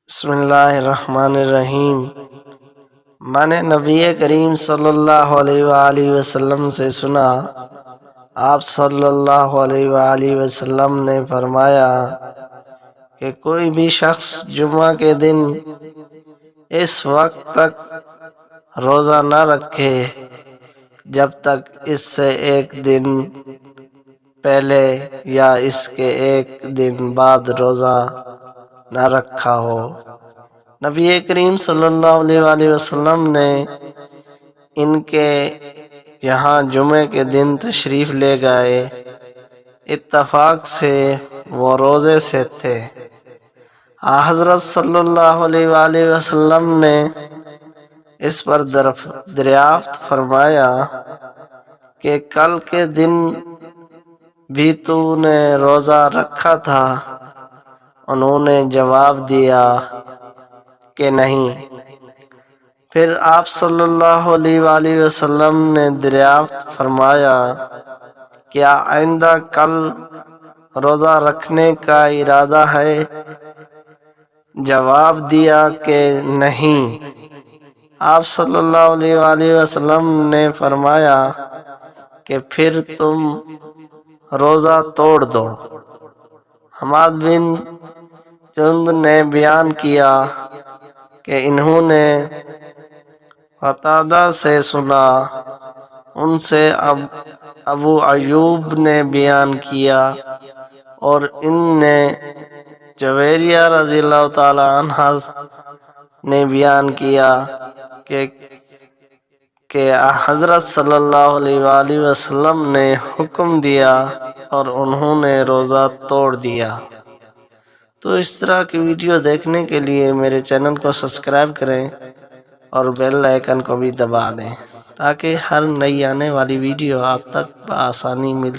بسم اللہ الرحمن الرحیم۔ میں نے نبی کریم صلی اللہ علیہ وآلہ وسلم سے سنا، آپ صلی اللہ علیہ وآلہ وسلم نے فرمایا کہ کوئی بھی شخص جمعہ کے دن اس وقت تک روزہ نہ رکھے جب تک اس سے ایک دن پہلے یا اس کے ایک دن بعد روزہ نہ رکھا ہو۔ نبی کریم صلی اللہ علیہ وآلہ وسلم نے ان کے یہاں جمعے کے دن تشریف لے گئے، اتفاق سے وہ روزے سے تھے۔ حضرت صلی اللہ علیہ وآلہ وسلم نے اس پر دریافت فرمایا کہ کل کے دن بھی تو نے روزہ رکھا تھا؟ انہوں نے جواب دیا کہ نہیں۔ پھر آپ صلی اللہ علیہ وآلہ وسلم نے دریافت فرمایا کیا آئندہ کل روزہ رکھنے کا ارادہ ہے؟ جواب دیا کہ نہیں۔ آپ صلی اللہ علیہ وآلہ وسلم نے فرمایا کہ پھر تم روزہ توڑ دو۔ حماد بن جند نے بیان کیا کہ انہوں نے قتادہ سے سنا، ان سے ابو ایوب نے بیان کیا اور ان نے جویریہ رضی اللہ تعالی عنہ نے بیان کیا کہ حضرت صلی اللہ علیہ وآلہ وسلم نے حکم دیا اور انہوں نے روزہ توڑ دیا۔ تو اس طرح کی ویڈیو دیکھنے کے لیے میرے چینل کو سبسکرائب کریں اور بیل آئیکن کو بھی دبا دیں تاکہ ہر نئی آنے والی ویڈیو آپ تک بآسانی مل